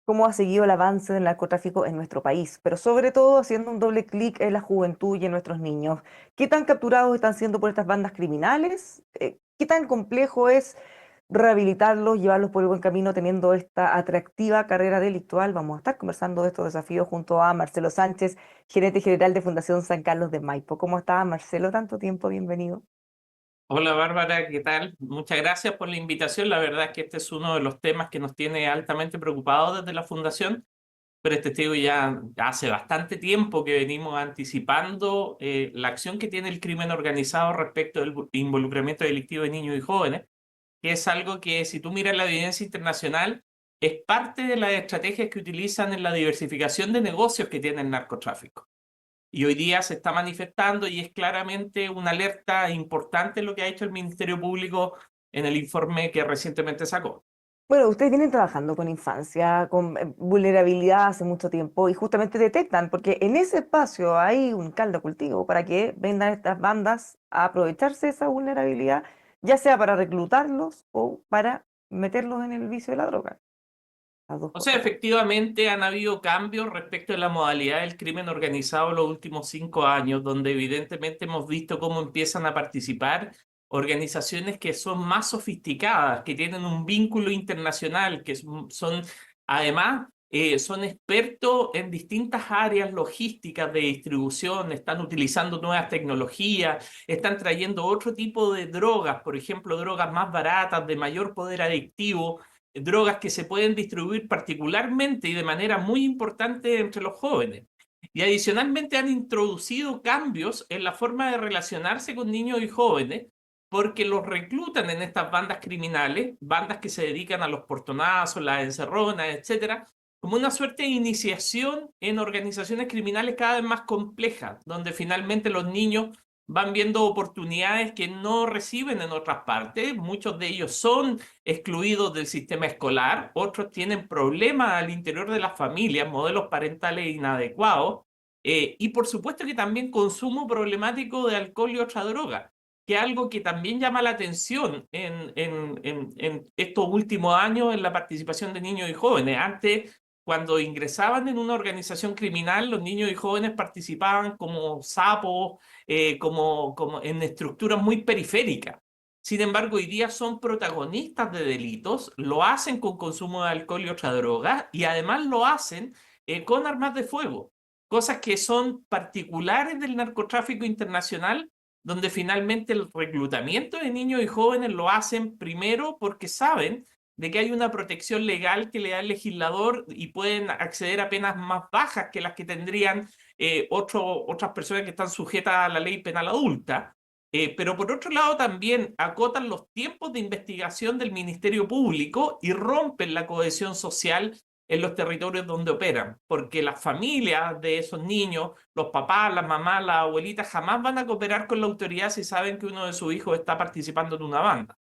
cómo ha seguido el avance del narcotráfico en nuestro país, pero sobre todo haciendo un doble clic en la juventud y en nuestros niños. ¿Qué tan capturados están siendo por estas bandas criminales? ¿Qué tan complejo es rehabilitarlos, llevarlos por el buen camino teniendo esta atractiva carrera delictual? Vamos a estar conversando de estos desafíos junto a Marcelo Sánchez, gerente general de Fundación San Carlos de Maipo. ¿Cómo está, Marcelo? Tanto tiempo, bienvenido. Hola Bárbara, ¿qué tal? Muchas gracias por la invitación. La verdad es que este es uno de los temas que nos tiene altamente preocupados desde la Fundación, pero este digo ya hace bastante tiempo que venimos anticipando la acción que tiene el crimen organizado respecto del involucramiento delictivo de niños y jóvenes, que es algo que si tú miras la evidencia internacional es parte de las estrategias que utilizan en la diversificación de negocios que tiene el narcotráfico. Y hoy día se está manifestando y es claramente una alerta importante lo que ha hecho el Ministerio Público en el informe que recientemente sacó. Bueno, ustedes vienen trabajando con infancia, con vulnerabilidad hace mucho tiempo y justamente detectan, porque en ese espacio hay un caldo de cultivo para que vengan estas bandas a aprovecharse de esa vulnerabilidad, ya sea para reclutarlos o para meterlos en el vicio de la droga. Las dos O sea, cosas. efectivamente han habido cambios respecto de la modalidad del crimen organizado en los últimos 5 años, donde evidentemente hemos visto cómo empiezan a participar organizaciones que son más sofisticadas, que tienen un vínculo internacional, que son además son expertos en distintas áreas logísticas de distribución, están utilizando nuevas tecnologías, están trayendo otro tipo de drogas, por ejemplo, drogas más baratas, de mayor poder adictivo, drogas que se pueden distribuir particularmente y de manera muy importante entre los jóvenes. Y adicionalmente han introducido cambios en la forma de relacionarse con niños y jóvenes porque los reclutan en estas bandas criminales, bandas que se dedican a los portonazos, las encerronas, etcétera, como una suerte de iniciación en organizaciones criminales cada vez más complejas, donde finalmente los niños van viendo oportunidades que no reciben en otras partes. Muchos de ellos son excluidos del sistema escolar, otros tienen problemas al interior de las familias, modelos parentales inadecuados, y por supuesto que también consumo problemático de alcohol y otra droga, que es algo que también llama la atención en estos últimos años en la participación de niños y jóvenes. Antes, cuando ingresaban en una organización criminal, los niños y jóvenes participaban como sapos, como en estructuras muy periféricas. Sin embargo, hoy día son protagonistas de delitos, lo hacen con consumo de alcohol y otra droga, y además lo hacen con armas de fuego, cosas que son particulares del narcotráfico internacional, donde finalmente el reclutamiento de niños y jóvenes lo hacen primero porque saben de que hay una protección legal que le da el legislador y pueden acceder a penas más bajas que las que tendrían otras personas que están sujetas a la ley penal adulta. Pero por otro lado también acotan los tiempos de investigación del Ministerio Público y rompen la cohesión social en los territorios donde operan, porque las familias de esos niños, los papás, las mamás, las abuelitas, jamás van a cooperar con la autoridad si saben que uno de sus hijos está participando en una banda.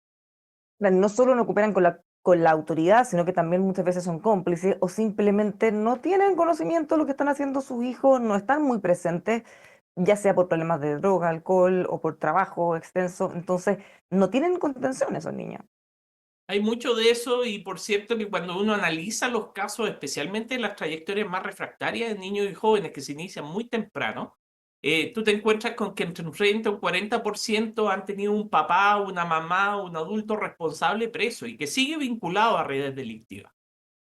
No solo no cooperan con la autoridad, sino que también muchas veces son cómplices o simplemente no tienen conocimiento de lo que están haciendo sus hijos, no están muy presentes, ya sea por problemas de droga, alcohol o por trabajo extenso. Entonces, no tienen contención esos niños. Hay mucho de eso y por cierto que cuando uno analiza los casos, especialmente las trayectorias más refractarias de niños y jóvenes que se inician muy temprano, tú te encuentras con que entre un 30 o un 40% han tenido un papá, una mamá, un adulto responsable preso y que sigue vinculado a redes delictivas.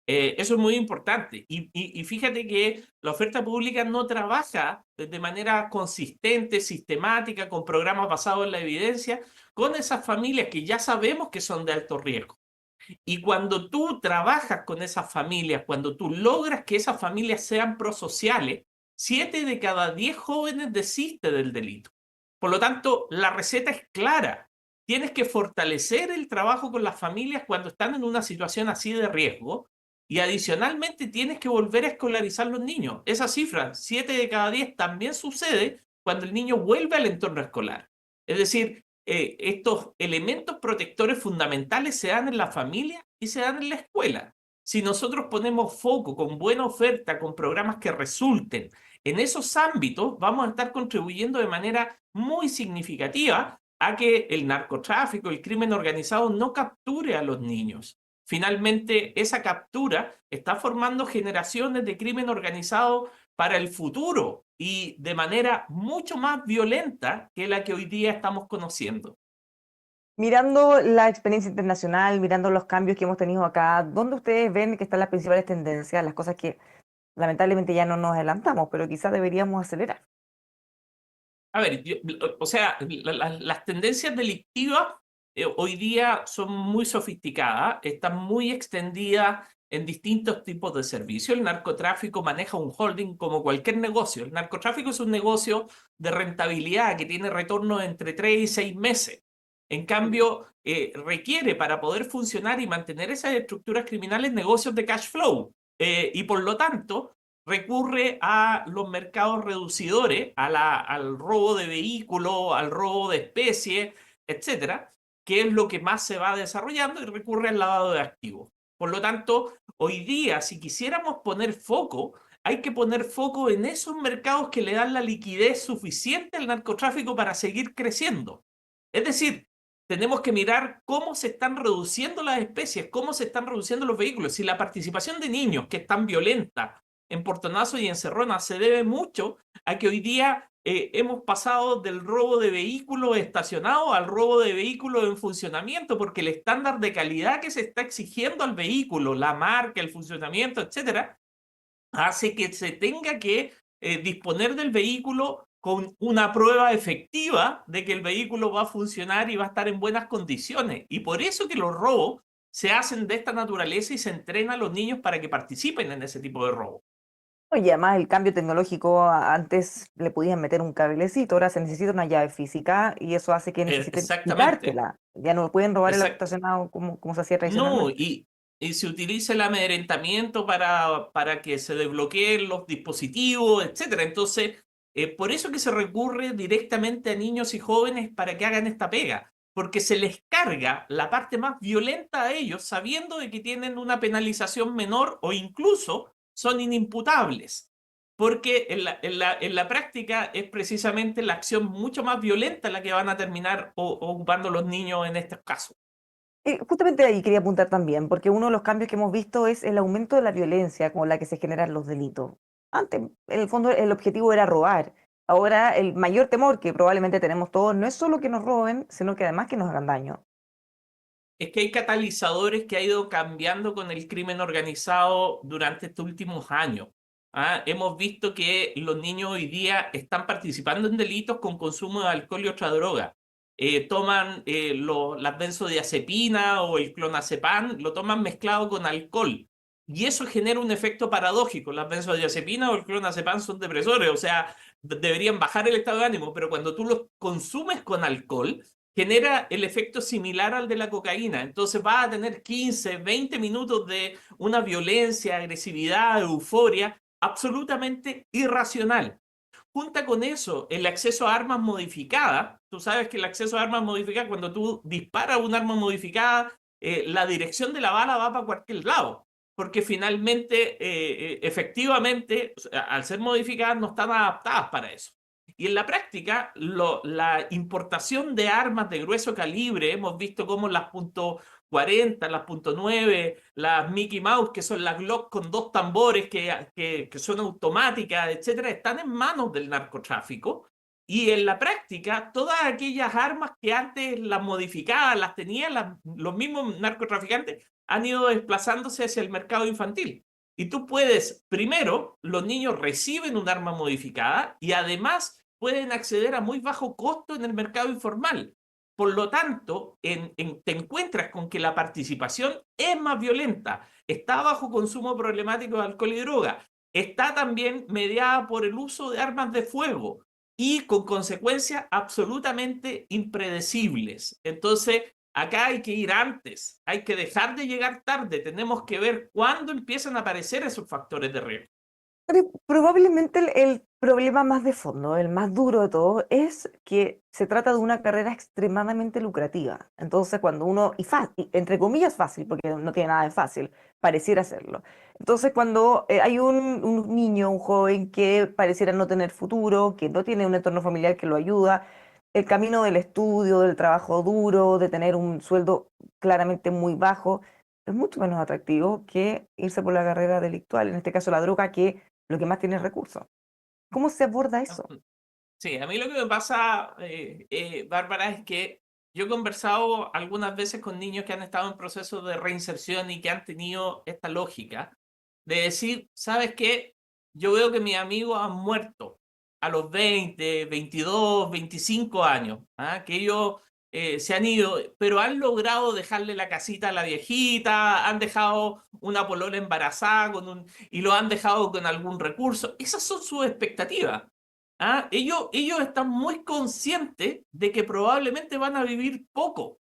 Eso es muy importante. Y fíjate que la oferta pública no trabaja de manera consistente, sistemática, con programas basados en la evidencia, con esas familias que ya sabemos que son de alto riesgo. Y cuando tú trabajas con esas familias, cuando tú logras que esas familias sean prosociales, 7 de cada 10 jóvenes desiste del delito. Por lo tanto, la receta es clara. Tienes que fortalecer el trabajo con las familias cuando están en una situación así de riesgo y adicionalmente tienes que volver a escolarizar a los niños. Esa cifra, 7 de cada 10, también sucede cuando el niño vuelve al entorno escolar. Es decir, estos elementos protectores fundamentales se dan en la familia y se dan en la escuela. Si nosotros ponemos foco con buena oferta, con programas que resulten en esos ámbitos, vamos a estar contribuyendo de manera muy significativa a que el narcotráfico, el crimen organizado no capture a los niños. finalmente esa captura está formando generaciones de crimen organizado para el futuro y de manera mucho más violenta que la que hoy día estamos conociendo. Mirando la experiencia internacional, mirando los cambios que hemos tenido acá, ¿dónde ustedes ven que están las principales tendencias, las cosas que lamentablemente ya no nos adelantamos, pero quizás deberíamos acelerar? A ver, o sea, las tendencias delictivas hoy día son muy sofisticadas, están muy extendidas en distintos tipos de servicios. El narcotráfico maneja un holding como cualquier negocio. El narcotráfico es un negocio de rentabilidad que tiene retorno entre 3 y 6 meses. En cambio, requiere para poder funcionar y mantener esas estructuras criminales negocios de cash flow. Y por lo tanto, recurre a los mercados reducidores, al robo de vehículos, al robo de especies, etcétera, que es lo que más se va desarrollando y recurre al lavado de activos. Por lo tanto, hoy día, si quisiéramos poner foco, hay que poner foco en esos mercados que le dan la liquidez suficiente al narcotráfico para seguir creciendo. Es decir, tenemos que mirar cómo se están reduciendo las especies, cómo se están reduciendo los vehículos. Si la participación de niños, que es tan violenta, en Portonazo y en Cerrona se debe mucho a que hoy día hemos pasado del robo de vehículos estacionados al robo de vehículos en funcionamiento, porque el estándar de calidad que se está exigiendo al vehículo, la marca, el funcionamiento, etcétera, hace que se tenga que disponer del vehículo con una prueba efectiva de que el vehículo va a funcionar y va a estar en buenas condiciones. Y por eso que los robos se hacen de esta naturaleza y se entrena a los niños para que participen en ese tipo de robo. Oye, además el cambio tecnológico, antes le podían meter un cablecito, ahora se necesita una llave física y eso hace que necesiten Exactamente. quitártela. Ya no pueden robar el Exact estacionado como se hacía no, tradicionalmente. y se utiliza el amedrentamiento para que se desbloqueen los dispositivos, etcétera. Entonces, por eso que se recurre directamente a niños y jóvenes para que hagan esta pega, porque se les carga la parte más violenta a ellos sabiendo de que tienen una penalización menor o incluso son inimputables. Porque en la práctica es precisamente la acción mucho más violenta la que van a terminar ocupando los niños en estos casos. Justamente ahí quería apuntar también, porque uno de los cambios que hemos visto es el aumento de la violencia con la que se generan los delitos. Antes, en el fondo, el objetivo era robar. Ahora, el mayor temor que probablemente tenemos todos no es solo que nos roben, sino que además que nos hagan daño. Es que hay catalizadores que ha ido cambiando con el crimen organizado durante estos últimos años. Hemos visto que los niños hoy día están participando en delitos con consumo de alcohol y otra droga. Toman las benzodiazepinas o el clonazepam, lo toman mezclado con alcohol. Y eso genera un efecto paradójico. Las benzodiazepinas o el clonazepam son depresores, o sea, deberían bajar el estado de ánimo, pero cuando tú los consumes con alcohol, genera el efecto similar al de la cocaína. Entonces va a tener 15, 20 minutos de una violencia, agresividad, euforia absolutamente irracional. Junta con eso el acceso a armas modificadas. Tú sabes que el acceso a armas modificadas, cuando tú disparas un arma modificada, la dirección de la bala va para cualquier lado, porque finalmente, efectivamente, al ser modificadas, no están adaptadas para eso. Y en la práctica, la importación de armas de grueso calibre, hemos visto cómo las .40, las .9, las Mickey Mouse, que son las Glock con dos tambores que son automáticas, etcétera, están en manos del narcotráfico. Y en la práctica, todas aquellas armas que antes las modificaban, las tenían los mismos narcotraficantes, han ido desplazándose hacia el mercado infantil. Y tú puedes, primero, los niños reciben un arma modificada y además pueden acceder a muy bajo costo en el mercado informal. Por lo tanto, te encuentras con que la participación es más violenta, está bajo consumo problemático de alcohol y droga, está también mediada por el uso de armas de fuego y con consecuencias absolutamente impredecibles. Entonces, acá hay que ir antes, hay que dejar de llegar tarde, tenemos que ver cuándo empiezan a aparecer esos factores de riesgo. Probablemente el problema más de fondo, el más duro de todo, es que se trata de una carrera extremadamente lucrativa. Entonces, cuando uno, y entre comillas fácil, porque no tiene nada de fácil, pareciera hacerlo. Entonces, cuando hay un niño, un joven que pareciera no tener futuro, que no tiene un entorno familiar que lo ayuda, el camino del estudio, del trabajo duro, de tener un sueldo claramente muy bajo, es mucho menos atractivo que irse por la carrera delictual, en este caso la droga, que lo que más tiene es recursos. ¿Cómo se aborda eso? Sí, a mí lo que me pasa, Bárbara, es que yo he conversado algunas veces con niños que han estado en procesos de reinserción y que han tenido esta lógica de decir, ¿sabes qué? Yo veo que mis amigos han muerto a los 20, 22, 25 años, ¿ah? Que ellos se han ido, pero han logrado dejarle la casita a la viejita, han dejado una polola embarazada y lo han dejado con algún recurso. Esas son sus expectativas. ¿Ah? Ellos están muy conscientes de que probablemente van a vivir poco.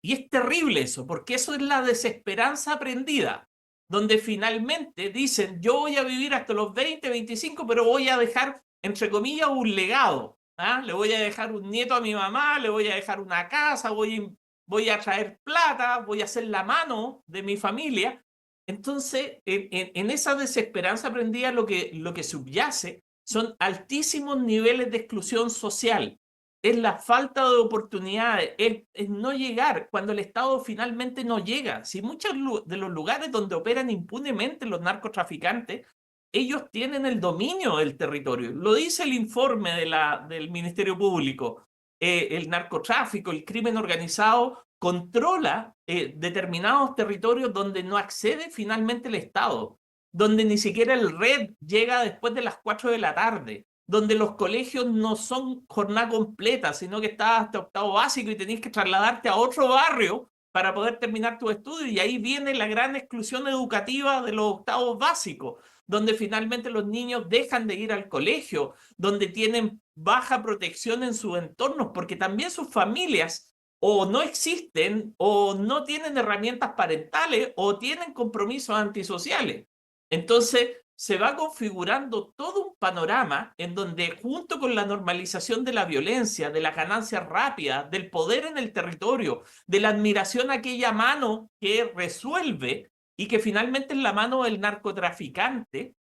Y es terrible eso, porque eso es la desesperanza aprendida, donde finalmente dicen, yo voy a vivir hasta los 20, 25, pero voy a dejar, entre comillas, un legado. ¿Ah? Le voy a dejar un nieto a mi mamá, le voy a dejar una casa, voy a traer plata, voy a ser la mano de mi familia. Entonces, en esa desesperanza aprendida, lo que subyace son altísimos niveles de exclusión social. Es la falta de oportunidades, es no llegar cuando el Estado finalmente no llega. Si muchos de los lugares donde operan impunemente los narcotraficantes, ellos tienen el dominio del territorio. Lo dice el informe del Ministerio Público. El narcotráfico, el crimen organizado, controla determinados territorios donde no accede finalmente el Estado, donde ni siquiera el red llega después de las 4 de la tarde, donde los colegios no son jornada completa, sino que estás hasta octavo básico y tenés que trasladarte a otro barrio para poder terminar tu estudio. Y ahí viene la gran exclusión educativa de los octavos básicos, donde finalmente los niños dejan de ir al colegio, donde tienen baja protección en sus entornos, porque también sus familias o no existen o no tienen herramientas parentales o tienen compromisos antisociales. Entonces, se va configurando todo un panorama en donde, junto con la normalización de la violencia, de la ganancia rápida, del poder en el territorio, de la admiración a aquella mano que resuelve y que finalmente es la mano del narcotraficante,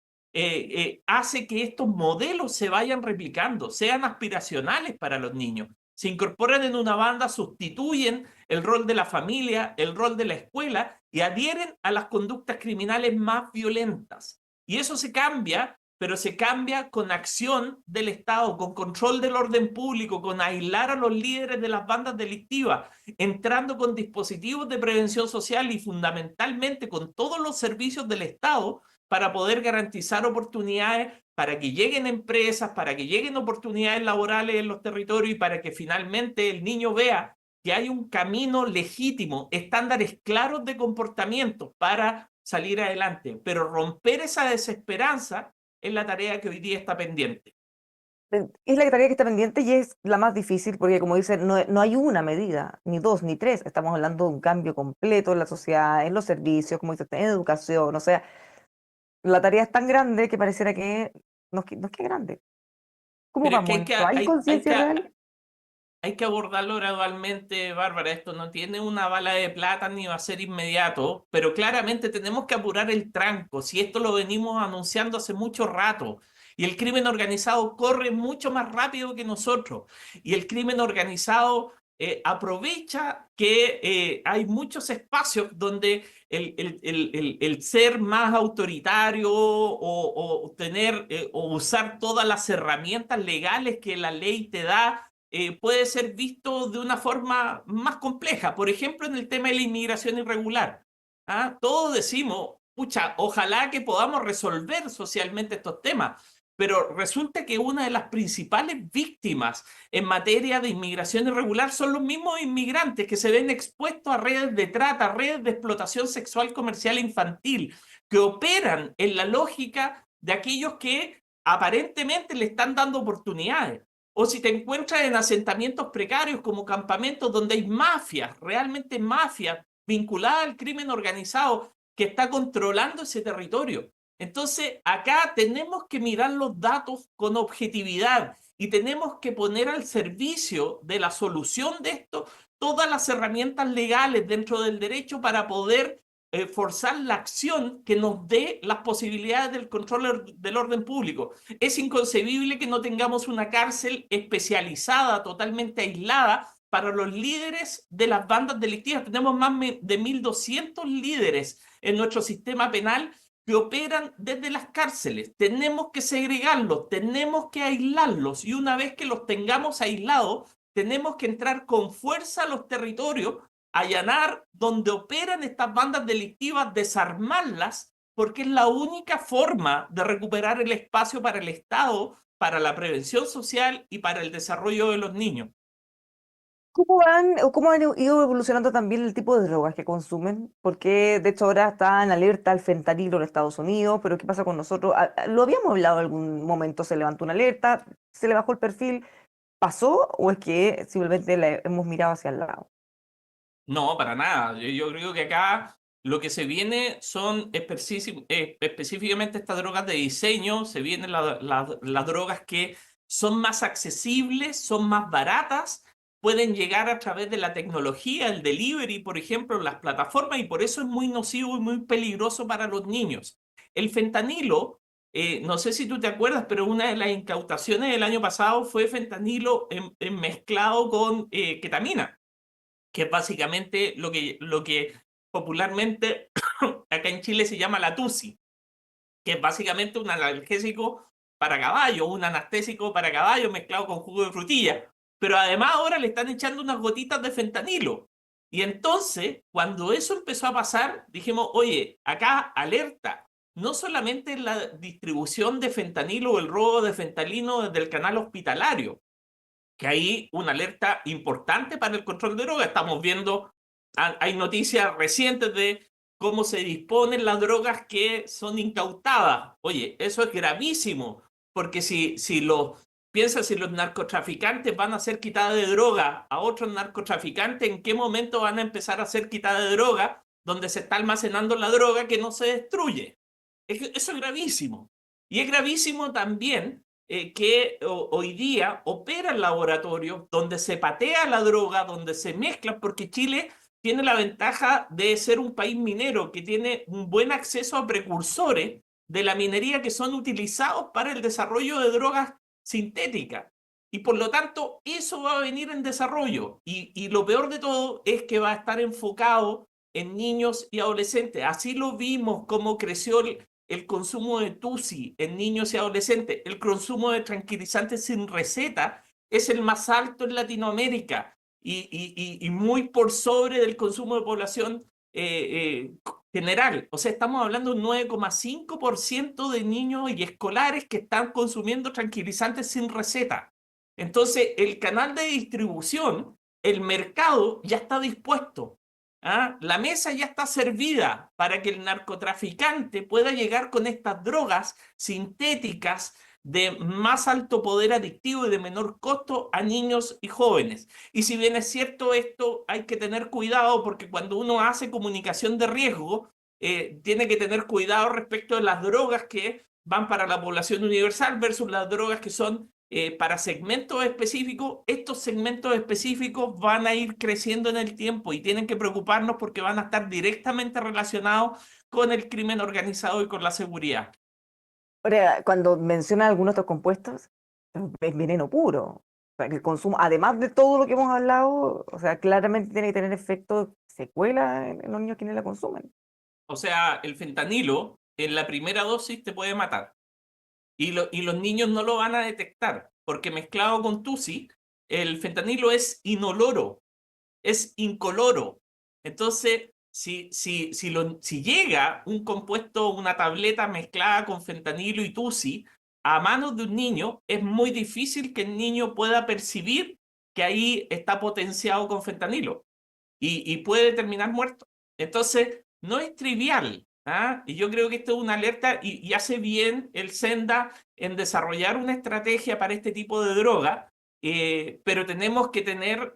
hace que estos modelos se vayan replicando, sean aspiracionales para los niños. Se incorporan en una banda, sustituyen el rol de la familia, el rol de la escuela y adhieren a las conductas criminales más violentas. Y eso se cambia, pero se cambia con acción del Estado, con control del orden público, con aislar a los líderes de las bandas delictivas, entrando con dispositivos de prevención social y fundamentalmente con todos los servicios del Estado para poder garantizar oportunidades, para que lleguen empresas, para que lleguen oportunidades laborales en los territorios y para que finalmente el niño vea que hay un camino legítimo, estándares claros de comportamiento para salir adelante. Pero romper esa desesperanza es la tarea que hoy día está pendiente. Es la tarea que está pendiente y es la más difícil porque, como dicen, no hay una medida, ni dos, ni tres. Estamos hablando de un cambio completo en la sociedad, en los servicios, como dices, en educación. O sea, la tarea es tan grande que pareciera que nos queda grande. ¿Cómo Pero es que vamos en esto? ¿Hay conciencia real? hay que abordarlo gradualmente, Bárbara. Esto no tiene una bala de plata ni va a ser inmediato, pero claramente tenemos que apurar el tranco. Si esto lo venimos anunciando hace mucho rato y el crimen organizado corre mucho más rápido que nosotros y el crimen organizado aprovecha que hay muchos espacios donde el ser más autoritario o tener o usar todas las herramientas legales que la ley te da puede ser visto de una forma más compleja. Por ejemplo, en el tema de la inmigración irregular. ¿Ah? Todos decimos, pucha, ojalá que podamos resolver socialmente estos temas, pero resulta que una de las principales víctimas en materia de inmigración irregular son los mismos inmigrantes que se ven expuestos a redes de trata, redes de explotación sexual comercial infantil, que operan en la lógica de aquellos que aparentemente le están dando oportunidades. O si te encuentras en asentamientos precarios como campamentos donde hay mafias, realmente mafias vinculadas al crimen organizado que está controlando ese territorio. Entonces, acá tenemos que mirar los datos con objetividad y tenemos que poner al servicio de la solución de esto todas las herramientas legales dentro del derecho para poder forzar la acción que nos dé las posibilidades del control del orden público. Es inconcebible que no tengamos una cárcel especializada, totalmente aislada, para los líderes de las bandas delictivas. Tenemos más de 1.200 líderes en nuestro sistema penal que operan desde las cárceles. Tenemos que segregarlos, tenemos que aislarlos, y una vez que los tengamos aislados, tenemos que entrar con fuerza a los territorios, allanar donde operan estas bandas delictivas, desarmarlas, porque es la única forma de recuperar el espacio para el Estado, para la prevención social y para el desarrollo de los niños. ¿Cómo van o cómo han ido evolucionando también el tipo de drogas que consumen? Porque de hecho ahora está en alerta el fentanilo en Estados Unidos, pero ¿qué pasa con nosotros? ¿Lo habíamos hablado en algún momento? ¿Se levantó una alerta? ¿Se le bajó el perfil? ¿Pasó o es que simplemente la hemos mirado hacia el lado? No, para nada. Yo creo que acá lo que se viene son específicamente estas drogas de diseño, se vienen las drogas que son más accesibles, son más baratas, pueden llegar a través de la tecnología, el delivery, por ejemplo, las plataformas, y por eso es muy nocivo y muy peligroso para los niños. El fentanilo, no sé si tú te acuerdas, pero una de las incautaciones del año pasado fue fentanilo mezclado con ketamina, que es básicamente lo que popularmente acá en Chile se llama la TUSI, que es básicamente un analgésico para caballo, un anestésico para caballo mezclado con jugo de frutilla. Pero además ahora le están echando unas gotitas de fentanilo. Y entonces, cuando eso empezó a pasar, dijimos, oye, acá alerta, no solamente la distribución de fentanilo o el robo de fentanilo desde el canal hospitalario, que hay una alerta importante para el control de drogas. Estamos viendo, hay noticias recientes de cómo se disponen las drogas que son incautadas. Oye, eso es gravísimo, porque piensa, si los narcotraficantes van a ser quitadas de droga a otros narcotraficantes, ¿en qué momento van a empezar a ser quitadas de droga donde se está almacenando la droga que no se destruye? Eso es gravísimo. Y es gravísimo también que hoy día operan laboratorios donde se patea la droga, donde se mezcla, porque Chile tiene la ventaja de ser un país minero que tiene un buen acceso a precursores de la minería que son utilizados para el desarrollo de drogas sintéticas. Y por lo tanto, eso va a venir en desarrollo. Y lo peor de todo es que va a estar enfocado en niños y adolescentes. Así lo vimos, cómo creció el consumo de TUSI en niños y adolescentes. El consumo de tranquilizantes sin receta es el más alto en Latinoamérica, y muy por sobre del consumo de población general. O sea, estamos hablando de un 9,5% de niños y escolares que están consumiendo tranquilizantes sin receta. Entonces, el canal de distribución, el mercado ya está dispuesto. ¿Ah? La mesa ya está servida para que el narcotraficante pueda llegar con estas drogas sintéticas de más alto poder adictivo y de menor costo a niños y jóvenes. Y si bien es cierto esto, hay que tener cuidado, porque cuando uno hace comunicación de riesgo, tiene que tener cuidado respecto de las drogas que van para la población universal versus las drogas que son para segmentos específicos. Estos segmentos específicos van a ir creciendo en el tiempo y tienen que preocuparnos porque van a estar directamente relacionados con el crimen organizado y con la seguridad. Ahora, cuando mencionan algunos de estos compuestos, es veneno puro. O sea, que el consumo, además de todo lo que hemos hablado, o sea, claramente tiene que tener efecto secuela en los niños quienes la consumen. O sea, el fentanilo en la primera dosis te puede matar, y los niños no lo van a detectar porque mezclado con TUSI, el fentanilo es inoloro, es incoloro. Entonces, si llega un compuesto, una tableta mezclada con fentanilo y TUSI a manos de un niño, es muy difícil que el niño pueda percibir que ahí está potenciado con fentanilo, y puede terminar muerto. Entonces, no es trivial. ¿Ah? Y yo creo que esto es una alerta, y hace bien el Senda en desarrollar una estrategia para este tipo de droga, pero tenemos que tener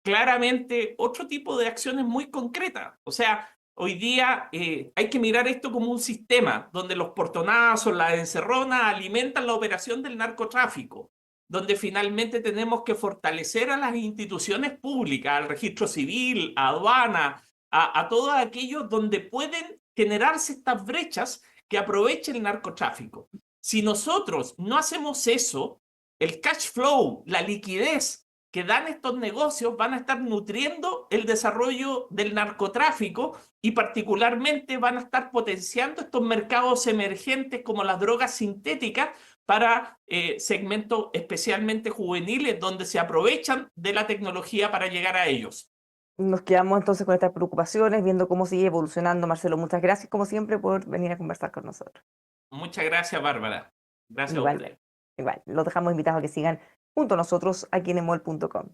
claramente otro tipo de acciones muy concretas. O sea, hoy día hay que mirar esto como un sistema donde los portonazos, las encerronas alimentan la operación del narcotráfico, donde finalmente tenemos que fortalecer a las instituciones públicas, al registro civil, a aduana, a todos aquellos donde pueden generarse estas brechas que aproveche el narcotráfico. Si nosotros no hacemos eso, el cash flow, la liquidez que dan estos negocios van a estar nutriendo el desarrollo del narcotráfico y particularmente van a estar potenciando estos mercados emergentes como las drogas sintéticas para segmentos especialmente juveniles donde se aprovechan de la tecnología para llegar a ellos. Nos quedamos entonces con estas preocupaciones, viendo cómo sigue evolucionando. Marcelo, muchas gracias como siempre por venir a conversar con nosotros. Muchas gracias, Bárbara. Gracias a usted. Igualmente, igual, los dejamos invitados a que sigan junto a nosotros aquí en emol.com.